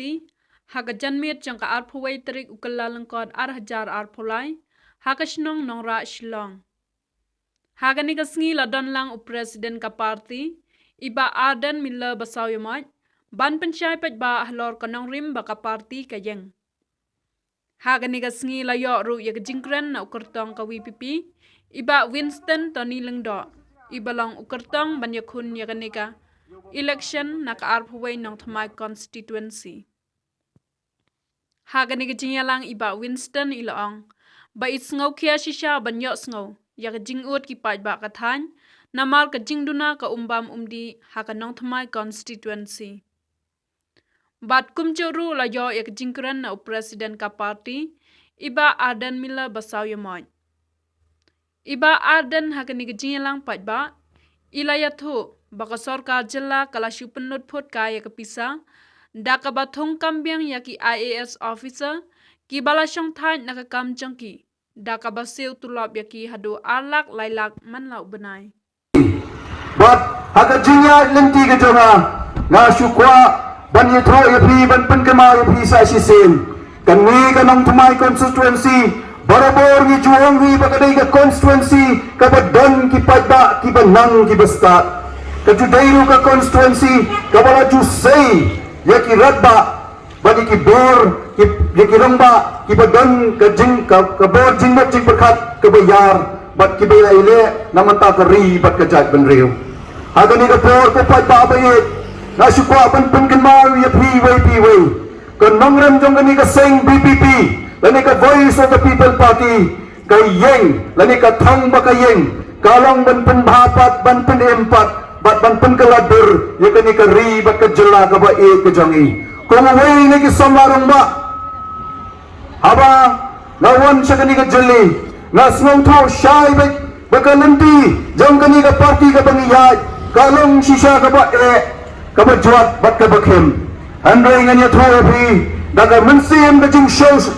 Party, haga janmit jangka arphuway tarik ukala langkod hajar arphulay, haga shnong nongra Shillong. Haga ni kasngi ladon lang President ka party, iba Aden Miller basaw yamaj, ban penchay pet ba ahlor kanong rim baka party kayeng. Haga ni kasngi layo ru ya kajingkren na ukertong ka WPP, iba Winston Tony Lengdo, iba lang ukertong banyakun ya kanika, election na ka arphuway nong thamay constituency. Haga ni kajinyalang iba Winston ilaong, ba isngaw kia shisha banyo sngaw, ya kajingut ki paj ba kathan, namal kajingduna ka umbam umdi haga nong thamay constituency. Bat kumjuru layo ya kajingkren na President ka party, iba Aden Miller basaw yamoy. Iba Aden haga ni kajinyalang paj ba, ilayathu, baka sorkar jilla kalasyu penut put kaya kapisa, daka bathong kambiang yaki IAS officer, ki balasyong thaj nakakam jangki, daka basil tulop yaki hadu alak laylak manlaw benay. But haka jinya lenti ke jonga, na syukwa ban yitro yapi ban penkema yapi sa sisin, kami kanong tumay constituency, barabor ni juang ni bakaday ka constituency, kabadon ki padba ki banang ki basta, kajudayro ka constituency, kabala jusay, yaki radba, bagi ki bor, yaki rongba, ki badon ka bor jingmat jing berkat kebayar, bat ki bayile naman ta kari bat kajat benriu. Haga ni ka bor ko padba bayit, na syukwa ban penkenmar yapi way, kanongrem jong ni ka sing BPP, lani ka Voice of the People Party, kayeng, lani ka thang bakayeng, kalong ban penbahapat, ban penempat, bat ban penkaladur, ya kani ka ri, bat ka jela ka ba e ka jangi. Kung away na ki samarong ba, haba, nawan siya kani ka jeli, nas ngong thaw siyay baka nanti, jang kani ka party ka bangiyay, kalong sisya ka ba e, ka ba juat, bat ka bakhim. Andray nga niya thaw api, daga mensim ka jing shows,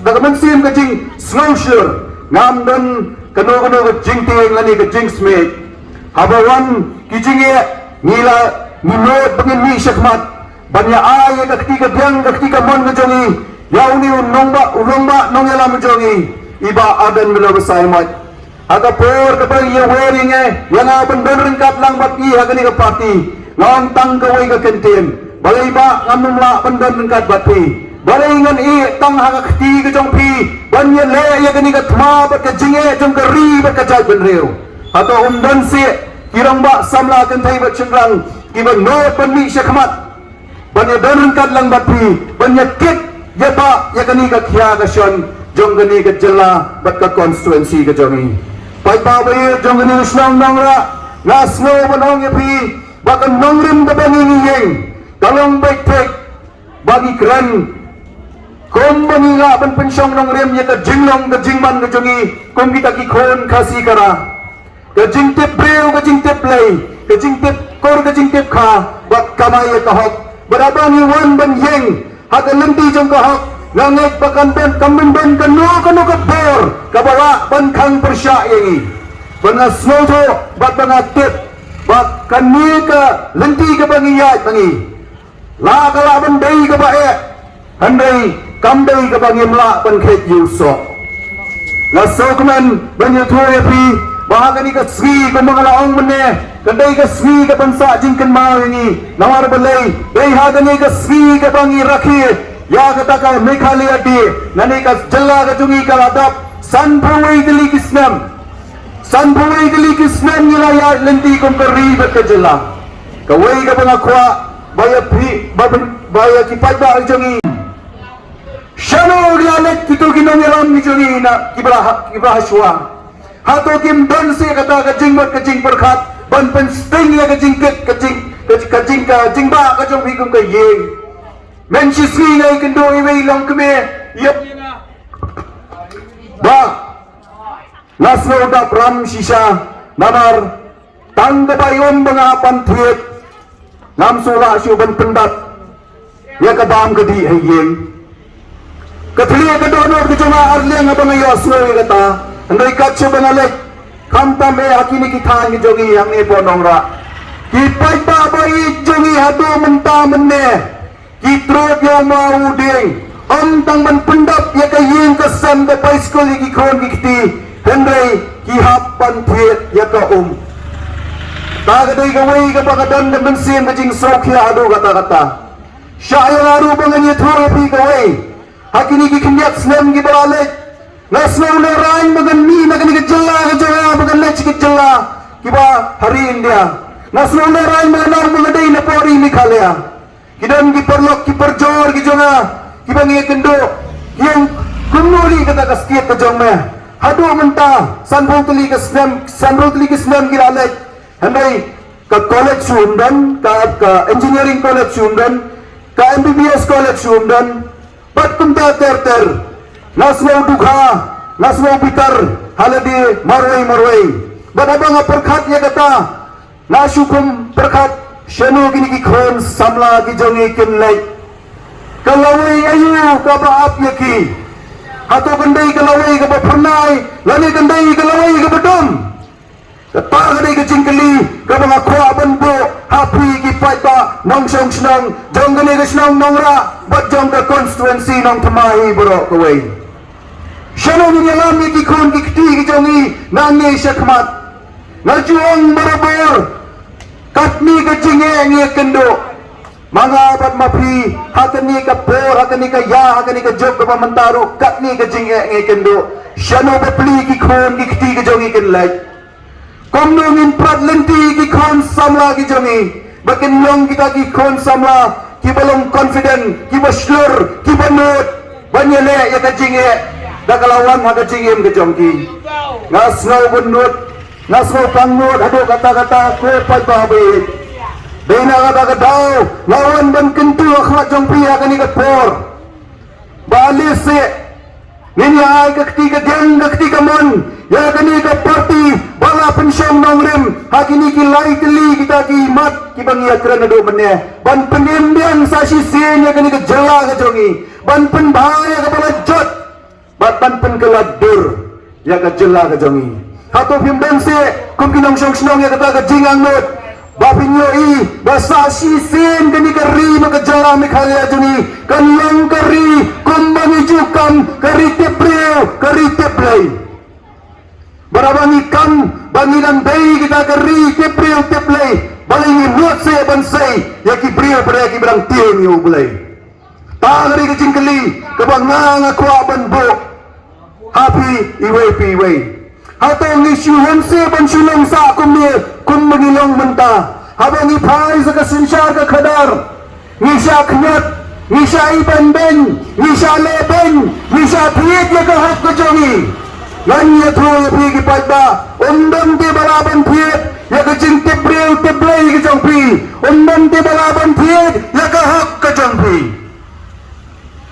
daga mensim ka jing snowshoer, ngamdan kano ka jing ting lani ka jing smith, habawan kijinge nila minod bangin mi syakmat, banya ay kakti ka biang kakti ka mon ka jongi, yaw ni ulongba nong yalam jongi, iba Aden Miller basay mat. Haga por ka bang iya wearing yang aban ringkat lang bat i haga ni ka party, ngong tang kaway ka kentin, balay ba ngamumla bandan ringkat bat pi, balay ngan i tang haga kakti ka jong pi, banya le yaga ni ka tma bat ka jinge jong ka ri bat ka jay benriu, hato umdan si kirang ba samla kentay bat syengrang, kiba no panmi syakmat, banya ringkat lang bat pi, banya kit yaba yaga ni ka kya ka syon, jong gani ka jela bat ka constituency ka jongi. Pai babayi jong gani uslang nongra, nas no banong yapi, baka nongrim ka bangingiyeng, kalong baitek, bagi keren, kung manila ban pensyong nongrim ya ka jinglong ka jingman ka jongi, kung kita kikon kasi kara, ka jingtip breu ka jingtip lay, ka jingtip kor ka jingtip ka, bak kamay ka hok, barabang iwan ban yeng, haka lenti jong ka hok, langit bakan ben kambin ben kano ka bor kabala ban kang persya yengi bana snoto bat banga tip bak kani ka lenti ka bangiyat bangi la kala ban dei ka bae handai kambei ka bangi mla ban khet yuso la sokman ban yuthoy pi bahaga ni ka swi ka mga laong mene kadai ka swi ka bansa jingkan ma yengi nawar balai dei haga ni ka swi ka bangi rakhi ya kata ka Meghalaya di nani ka jalla ka jungi ka adap sanpawai dili kisnam nila ya lenti kom ka ribat ka jalla kawai ka pangakwa baya kipat ba ang jungi shano rialet kito ginong yalam ni jungi na kibrahaswa hato kim dansi kata ka jingbat ka jing perkhat ban pen sting ya ka jingket ka jing ba ka jong hikum ka yeng Mensyisri ngay kendo iway lang kami yep ba nasno da pram sisa namar tangga bayon mga pantwit nam sula syuban pendat ya kabam kadi hayeng katliya ka donor ka jama arliang abang ayo asno kata andai katse bangalek kamta me hakini kita ni jogi yang ni ponongra kipai babai jogi hadu menta menne Kitrot yang mau ding tang ban pendap ya kayin ka sam ka pai skol ki khon ki kti hendrai ki hap pan thiet ya ka ta ka dei ka wei ka pa ka dan dan sim ka jing sok ya adu kata kata syaya aru bangan ye thore pi ka wei hakini ki khinyat snem ki balale nasna na rain bagan mi na ka jalla bagan lech ki jalla ki ba hari india nasna na rain bagan bagan dei na pori mi khalya kidan ki perlok ki perjor ki jonga Kibang iya kendo yang kumuli kata kaskiat ke jong me hadu menta sanbol tuli ke senam gilalek handai ke college sundan ke engineering college sundan ke MBBS college sundan bat kumta ter nasmo dukha nasmo bitar haladi marwai bat abang perkhat ya kata nasukum perkhat shenu gini ki khon samla ki jongi kinlai kalawai ayu ka baap yaki hato gandai kalawai ka bapernai lani gandai kalawai ka badam ta gandai ka jingkali ka mga khwa banbo happy ki paita nong song snong jong gani ka snong nongra bat jong ka constituency nong tamahi bro kawai shano ni alam ki khon ki kti ki jongi nangi shakmat ngajuang barabor katni ka jinge ngi kendo Mga bat mapi hakani ka por hakani ka ya hakani ka jok ka mantaro katni ka jinge nge kendo shano bapli ki khon ki kti ka jongi kin lai komno ngin prat lenti ki khon samla ki jongi bakin long kita ki khon samla ki balong confident ki baslur ki banot banyele ya ka jinge da kalawan ha ka jinge ka jongi ngasno bunut ngasno kangnot hado kata-kata ko pa babe Dina kata daw lawan ban kentu akhlak jong pria kani ka por bali se ninya ay ka ketiga deng ka ketiga mon ya kani ka party bala pensyong nongrim hakini ki lai teli kita ki mat ki bangia kerana do mene ban penimbian sa sisi ya kani ka jala ka jongi ban pen bahaya ka bala jot ban pen keladur ya ka jala ka jongi hato pimben se kum kinong snong ya kata ka jingang not Bapinyo basa sisin kani kari makajara mikhalya juni kanlang kari kumbani jukam kari tepreo kari teplay barabangi kam banginan day kita kari tepreo teplay balingi muat se bansay yaki preo pada yaki berang tiyo niyo bulay tagari kajingkali kabangang akwa banbo happy iway Hatong isyuhan se bansulong sa kumagilong menta habang ipay sa kasinsyar ka khadar ngisya knyat ngisya iban ben ngisya leben ngisya piyit ya kahak ka jongi nganya thuy pigi pagba undam ti balaban piyit ya ka jing tebreu teblay ka jongpi undam ti balaban piyit ya kahak ka jongpi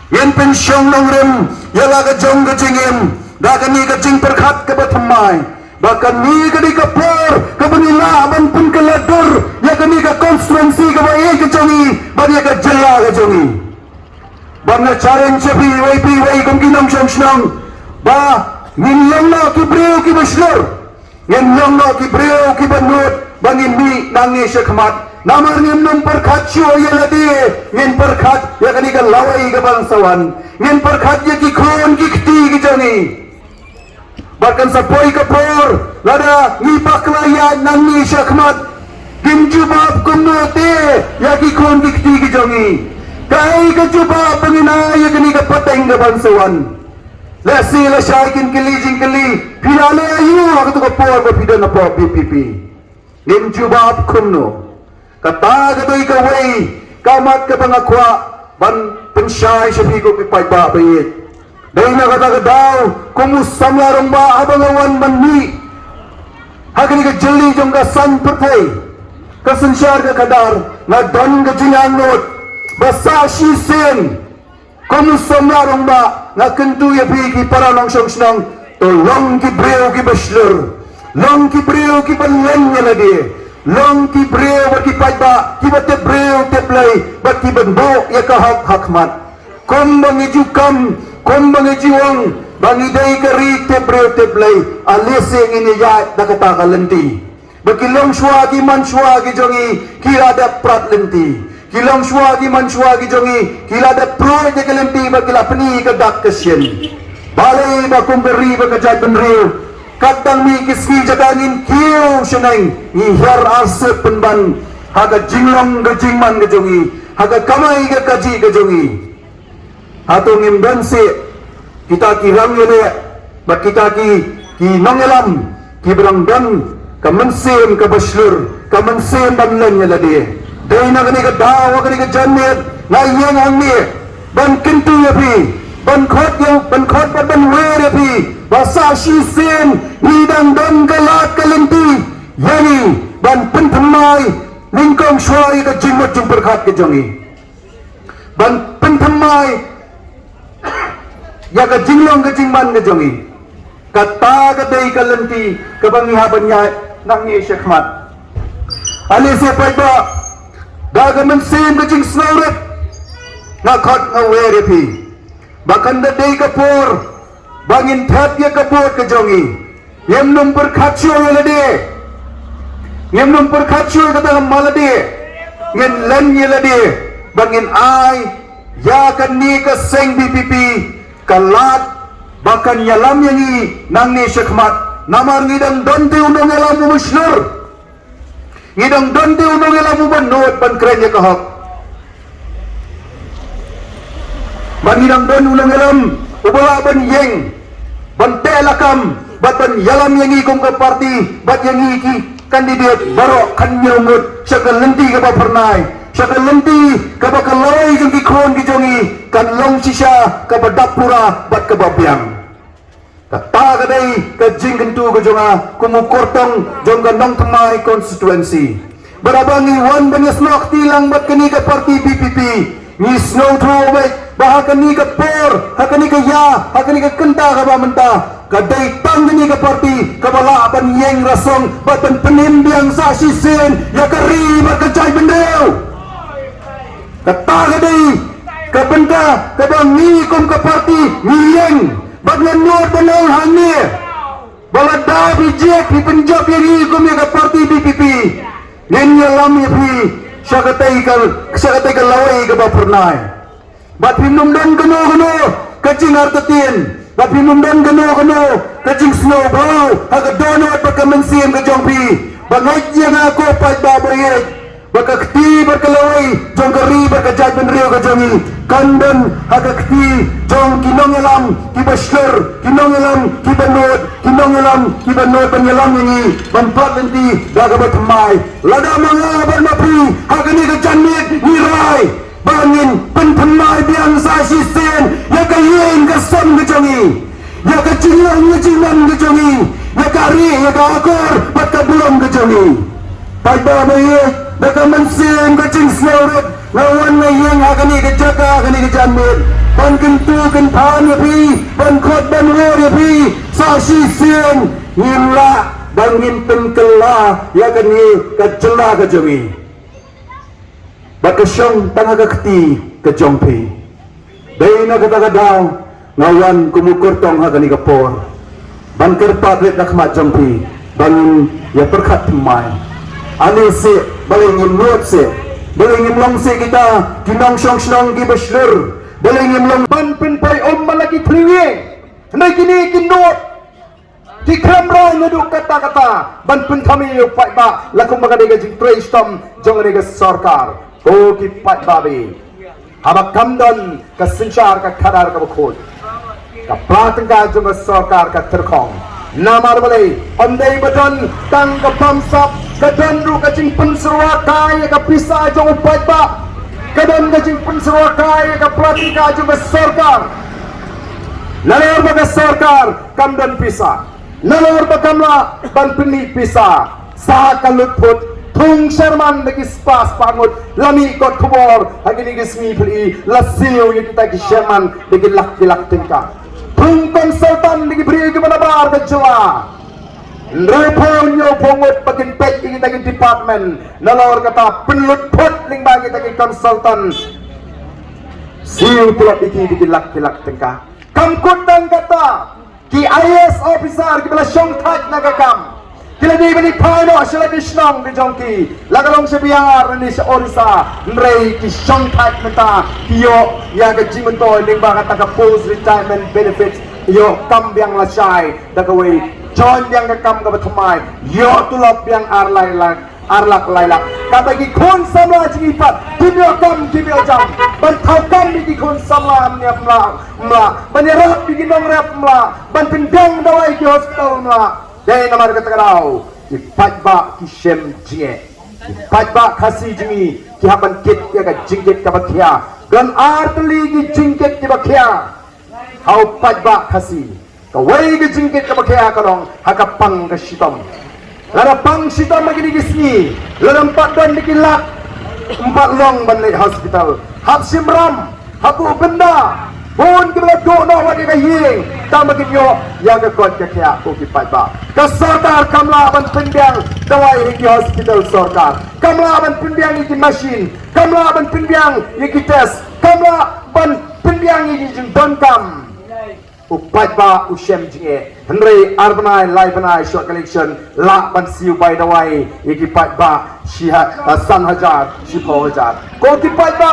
yan pensyong nongrem ya la ka jong ka jingim Dakani ka jing perkhat ka batamay Bahkan ni ka di kapor Kabanila ban pun keladur Ya kani ka constituency ka ba ka jongi Bani ka jala ka jongi Banga challenge sabi way kung kinong siyang Ba Nginyong na kibriyo ki baslur Nginyong na kibriyo ki banut Bangin mi nangi siya kamat Namar ngin nung perkhat siyo ya ladi Ngin perkhat ya kani ka laway ka bangsawan Ngin perkhat ya ki khon ki kti ki jongi Bahkan sa poy kapor lada ni paklaya nang ni syakmat ginjubab kunote yaki kon dikti ki jongi kai ka juba pangina ya kani ka pateng ka bansawan la sila syaikin kili jingkali pilale ayu aku tu kapor ba pidan apa PPP ginjubab kuno kata ka toy ka way kamat ka pangakwa ban pensyai syafigo pipay ba bayit Dahil nakataga daw, kumusam larong ba habang awan manmi. Hagani ka jali jong ka san pertay. Kasansyar ka kadar, nagdan ka jinangot. Basa sisin. Kumusam larong ba, nakentu ya pigi para nang siyang sinang. Tolong ki breo ki baslur. Long ki breo ki panlen niya lagi. Long ki breo bat ki payba, ki bat te breo te play, bat ki banbo ya kahak hakmat. Kumbang ijukam, kumbang ijiwang bangiday kari tebre teblay alising iniyat nakataka lenti bakilong swagi man swagi jongi kirada prat lenti kilang shua ki man shua ki jongi kila da pro je kelenti ba kila peni ka dak kesien balai ba kumberi ba kajat benriu kadang mi kiski jadangin kiu sheneng i her arsep penban haga jinglong ga jingman ga jongi haga kamai ga kaji ga jongi atau ngimban se kita kirang yele ba kita ki nongelam ki berangdan ka mensem ka baslur ka mensem banlan yela dia dai na gani ka dawa gani ka jannet na yang ang ni ban kintu ya pi ban khot ban wer ya pi basa shi sen ni dang don galat kalenti yani ban penthamai lingkong shwai ka jingmot jing berkhat ke jongi ban penthamai ya ka jinglong ka jingman ke jongi kata kadai kalenti kabangihaban niya nang ni Shekhmat ali se paiba dagaman sen ka jing snauret na khot na wer ya pi bahkan dadai kapur bangin that ya kapur ke jongi yem num berkhachu ya de ngem num berkhachu kata malade ngen len ya de bangin ai ya kan ni ka seng BPP kalat bahkan yalam yangi nang ni Shekhmat namar ngidang donte undong yalam muslur ngidang donte undong yalam banot ban keren ya kahak ban ngidang don undong yalam ubala ban yeng ban telakam ban yalam yangi kong ke parti bat yangi ki kandidat barok kan nyomut syakal lenti ka ba pernai syakal lenti ka ba kalai jong ki khon ki jongi kan long sisa ka ba dapura bat ka ba biang kata kadai ka jing kentu ka jonga kumukortong jong ka nong thamai constituency barabangi wan banyas nok tilang bat kani ka parti BPP ni snow throwback bahkan ni ka por hakani ka ya hakani ka kenta ka ba menta kadai tang ni ka parti kabala ban yeng rasong batan penimbiang sa sisen ya kari berkecai bendeu kata kadai ka benda ka bang ni kom ka parti ni yeng bat nganur benau hangi bala da bijek di penjab yang kom ya ka parti BPP ngen yalam ya pi syakatai ka lawai ka ba pernai bat pinum dan geno kacing artatin bat pinum dan geno kacing snowball haga donot baka mensim ka jongpi bangaj yang aku pat babayek baka kti berkelawai jong kari baka jaj benriu ka jongi kandan haga kti jong kinong elam ki baslur kinong elam ki banot penyelam yangi banpat nanti daga batmai lada mga bernapi haga ni ka janit nirai bangin pentemai biang sa sisen ya ka yeng ka son ka jongi ya ka jinglong ke jongi ya kari ya ka akor pat ka bulong ke jongi pai ba mai da ka mensim ka jing snauret lawan na yeng hakani ka jaka hakani ka janit ban kentu kan phan ya pi ban khot ban wer ya pi sa sisen ngimla bangin penkela ya ka ni ka jela ka jongi bakasyong tanga kakti ke jongpi day na kata-kadaw ngawan kumukurtong haga ni kapor ban kerpat ret nakmat jongpi ban ya perkat temai ani se balingin nuot se balingin long se kita kinong syong ki baslur balingin long ban penpai malaki kliwe nay kini kinot di kramra nyaduk kata-kata ban pentami upai ba lakum magadega jing treistom jongane sarkar o ki pat babi habak kamdan ka sinchar ka khadar ka khod ka pratengka jung sarkar ka terkhong namar balai andai badan tang ka pamsap ka danru ka jing penserwa kai ka pisa jung upat ba kadan ka jing penserwa kai ka pratika jung sarkar nalor ba sarkar kamdan pisa nalor ba kamla ban peni pisa sa kalut phut Thung Sherman lagi spas pangut lami kot kubor lagi ni gismi peli lasio yang kita ki Sherman lagi lak tingka Thung konsultan lagi beri ke mana bar ke jua repon yo pongut pakin pek kita ki department nalor kata penulut put ling bagi kita ki konsultan siu pula diki lak tingka kamkut dan kata ki IAS officer ki bala syong thaj nagakam Kila di bani paino sila di snong di jongki. Lagalong sa biyangar ni sa orisa. Nrei ki shong type mata. Iyo ya ka jimentoy ning baka taga post retirement benefits. Iyo kam biang lasay. Dagaway join biang ka kam ka batumay. Yo tulap biang arlak lailak. Kata ki kun samla jingipat. Kimyo kam kimyo jam. Ban thau kam ki kun samla amnya mla. Ban yarap ki nong rap mla. Ban pindang dawai ki hospital mla. Dai namar kata kau, ipat ba kisem jinge, ipat ba kasi jingi, kihapan kit ya ka jingket ka bakia, gan artli ki jingket ki bakia, hau pat ba kasi, kawai ki jingket ka bakia kalong, hakapang ka sitom, lara pang sitom magini kisni, lara empat dan dikilak, 4 long banlay hospital, hap simram, hapu benda. Pun kita dono wadi kahiling, tama kinyo yaga kot kaya ko kipat ba. Kasarkar kamla ban pindiang dawai hiki hospital sarkar. Kamla ban pindiang hiki machine, kamla ban pindiang hiki test, kamla ban pindiang hiki jing donkam. Upat ba usem jinge. Henry arbanai laibanai short collection la ban siu bai dawai hiki pat ba shiha san hajar shipo hajar. Ko kipat ba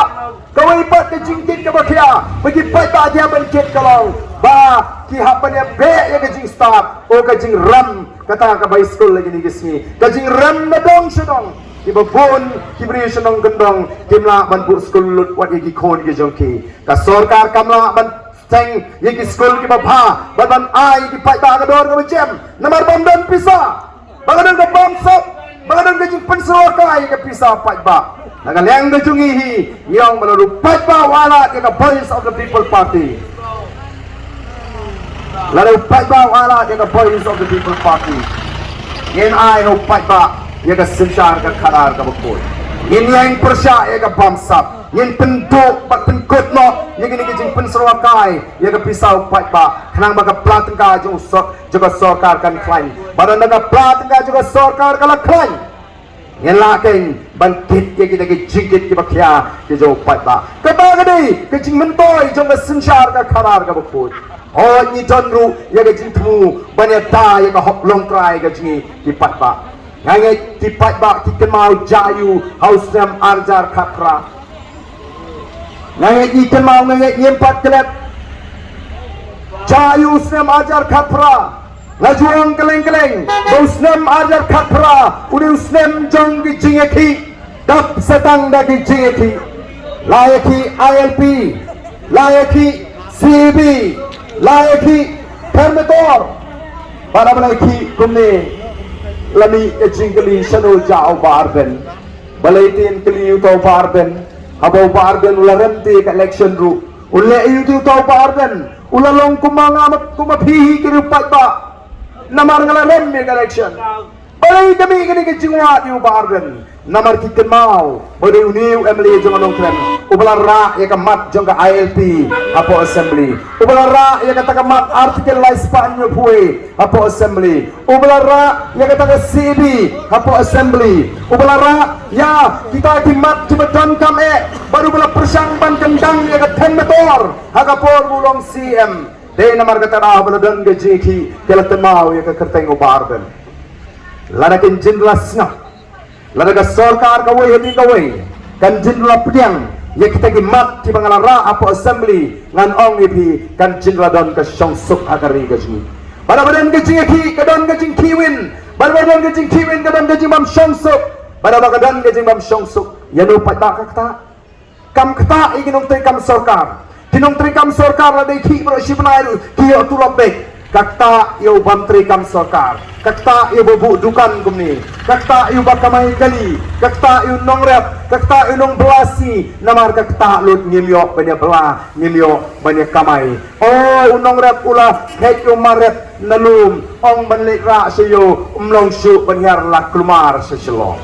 kawai pat ke jingkit ke bakia bagi pat ba dia benkit kalau ba ki hapanya be ya ke jing start o ke jing ram kata ka bai school lagi ni gesni ke jing ram na dong sedong ki babon ki bri sedong gendong kimla ban bu school lut wat ki khon ki jongki ka sarkar kamla ban teng ye ki school ki babha ban ai ki pat ba ka dor ka jam namar bom dan pisa bangadan ka bom sop bangadan ka jing pensor kai ka pisa pat ba Nagaliang na jungihi, yung malalupat pa wala kaya Voice of the People Party. Lalupat pa wala kaya Voice of the People Party. Yan ay hupat pa, yung sinsyar ka karar ka bukod. Yan yung persya, yung bamsap. Yan penduk, pagpengkut mo, yung ginigijing pensrawakay, yung pisaw hupat pa. Kanang magaplatang ka, yung sorkar kan klaim. Baru nagaplatang ka, yung sorkar ka laklaim. Yang lakin bangkit ke kita ke jingkit ke bakia ke jauh pat ba kebaga dei ke jing mentoy jong ke sensyar ke karar ke bukut oh ni jonru ya ke jing temu banyak ta ya ke hok long try ke jing di pat ba ngai di pat ba ki kemau jayu haus nam arjar khapra ngai di kemau ngai nyempat kelep jayu nam arjar khapra Lajuang keleng-keleng, usnem ajar khapra, udi usnem jong ki jingeki, dap setang dagi jingeki, layaki ILP, layaki CB, layaki permitor, para melayaki kumne, lami ejingkeli shano jao barben, balaitin keli utau barben, habau barben ularenti ke election ru, ulle itu utau barben, ulalong kumapihi kirupat ba. Namar ngalarem me election. Balai kami kini kecingwa di ubarden. Namar kita mau. Balai uniu emily jangan nongkrem. Ubalara ya kemat jangka ILP apa assembly. Ubalara ya kata kemat artikel lai Spanyol pue apa assembly. Ubalara ya kata CB apa assembly. Ubalara ya kita kemat cuma don kam baru bela persang ban kendang ya kata metor. Hagapor bulong CM. Dei namar kata dah beladan gejeki kelatan mau ya kerteng ubarben. Lada kin jindlas na, lada ka sarkar kawai hati kawai kan jindla pediang ya kita gimat di bangalara apa assembly ngan ong ipi kan jindla don ka syongsuk agari gaji. Pada badan gejeki kadon gejing kiwin, pada badan gejing kiwin kadon gejing bam syongsuk, pada badan gejing bam syongsuk ya no pada kata kam kata iginong tay kam sarkar. Tinong trikam sarkar la dei ki bro shibnairu kiyo tulabek kakta yo bam trikam sarkar kakta yo babu dukan kumni kakta yo bakamai kali kakta yo nongrep kakta yo nong belasi namar kakta lut ngimyo banyak bela ngimyo banyak kamai oh nongrep ula hek yo maret nalum ong banlik ra sayo umlong syu banyar la klumar seselo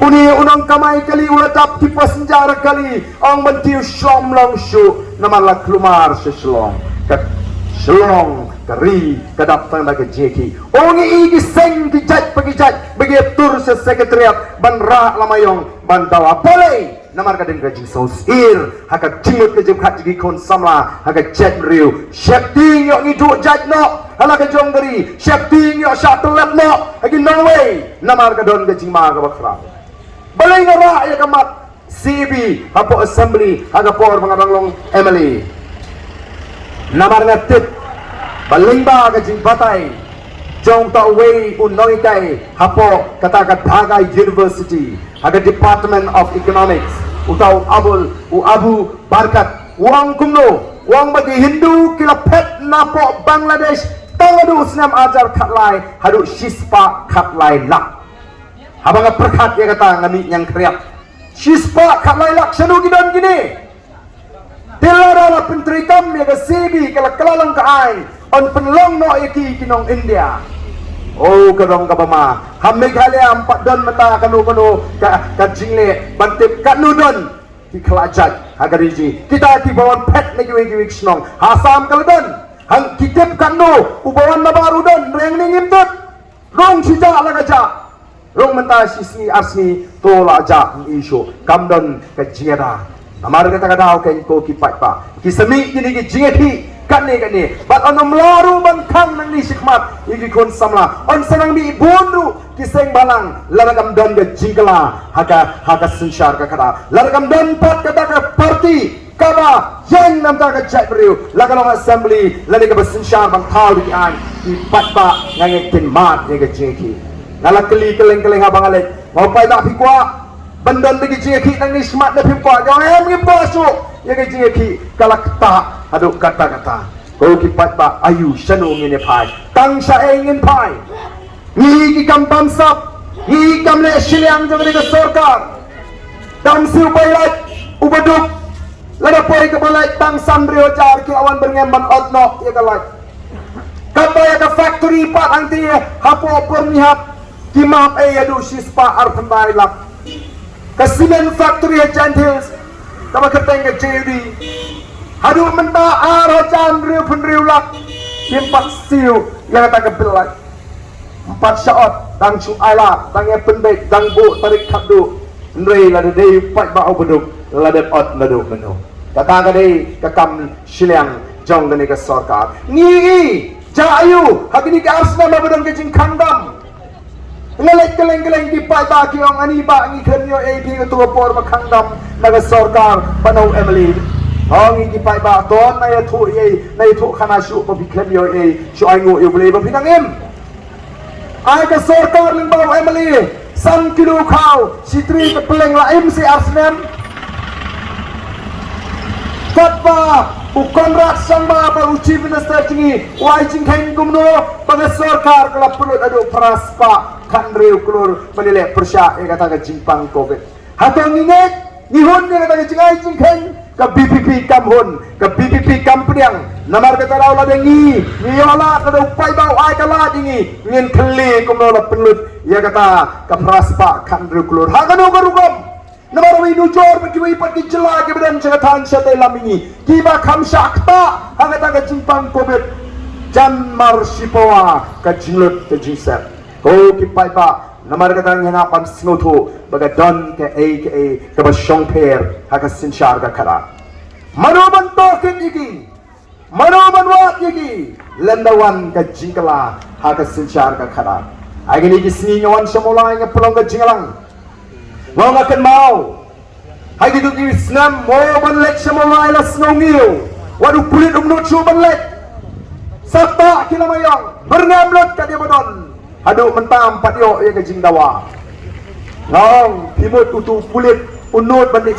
Uni unang kamay kali ulatap di pasenjara kali ang mentiu syom long syu namala klumar sa syelong kat syelong kari kadaptang na kejeki ongi igi seng kijat pagijat bagi tur sa sekretariat banra lamayong bandawa boleh namar ka ding ka jing so ir haka jingut ka jing khat gi kon samla haka jet riu shapting yo ngi du jaj no hala ka jong dari shapting yo shatelet no hagi no way namar ka don ka jing ma ka bakra balai ngara ya kamat CB hapo assembly haka por mangarang long Emily namar ngatit baling ba ka jing batai jong ta way unoi kai hapo kata Dhaka University haga Department of Economics utau Abu Barkat uang kumno uang bagi Hindu kila pet napo Bangladesh tangadu senam ajar khatlai hadu shispa khatlai lak habanga perkhat ya kata ngami yang kriap shispa khatlai lak shanu gidan gini tilara la pentrikam ya ka sibi kala kalalang ka ai on penlong no iki kinong India oh kadong kabama hamme khale ampat don mata kanu ka jingle bantip kanu don ki khlajat hagariji kita ki bawan pet lagi wigi snong hasam kaldan hang kitip kanu ubawan nabaru don reng ningimtut rong sija lagaja rong menta sisni asni tola ja isu kamdon ka jingera amar kata kata okay ko ki patpa ki semi kini ki jingeti kani bat onom laru bangkang nang ni sikmat igi kon samla on senang bi bundu kiseng balang laragam don ga jingla haka sensyar ka kata laragam don pat kata ka parti kaba yang namta ka jabriu lagalong assembly lani ka sensyar bang thau di an ki patba ngange tin mat ye ga jingki ngalakeli keleng abang alek mau pai tak pikwa bandon di jingki nang ni smart na pikwa jang em ngim su ye ga jingki kalakta aduk kata-kata kau kipat ba ayu shanu ngene pai tang sha ngin pai ni ki kam bamsap ni kam le shiliang jong ni sarkar dam siu bailat ubaduk lada poi ke balai tang samrio jar ki awan berngemban otno ya galai kabaya ka factory pa anti hapo pernihat ki map adu sispa arthandai lak ka cement factory janthils kaba keteng ke JD hadu menta arajan riu pun riu lak empat siu yang kata kebelai 4 syaot dang cu ala dang ye pendek dang bu tarik kabdu ndrei la de pat ba obuduk la de ot la do meno kata ka dei ka kam shiliang jong de ka sarkar ni jayu hakini ka arsna ma badang ke jing khandam ngelek keleng di pat ba ki ong ani ba ngi khenyo ap ka tu por ma khandam naga sarkar panau Emily Hongi ki pai ba ton na ya thu ye na thu khana shu pa biklem yo e shu ai ngo yo ble ba pinangem ai ka sarkar ling ba Emily san kilo khau sitri ka peleng la im si arsnem fatwa ukonrat samba ba uchi minister tingi wai jing khain gumno ba sarkar kala pulut adu praspa kan reu klur menile persya e kata ka jingpang covid hatong nginget nihon ne kata ka jingai jing khain ka BPP kamhun ka BPP kampriang namar kata raw la dengi niola kada upai bau ai kala dingi ngin khli kumno la pelut ya kata ka praspa kan ruklur ha kanu garugam namar wi nujor bagi pat ki jela ke badan jagatan sate lamingi kiba kham shakta ha kata ka jimpang covid jan marsipawa ka jinlut ke jinset ko ki pai ba namar kata ngena pan singoto baga don ke aka ke basyong per haka sinsyar ka kara manuban token iki manuban wat iki lendawan ka jingkala haka sinsyar ka kara agini kisni nyawan samulai nga pelong ka jinglang mau ngakan mau hagi tu ki snam mo banlek samulai la snongiu wadu kulit umnut su banlek sabta kilamayang berngamlut ka dia badon hadu mentam patio ya ke jingdawa ngong timut tutu kulit unut bandik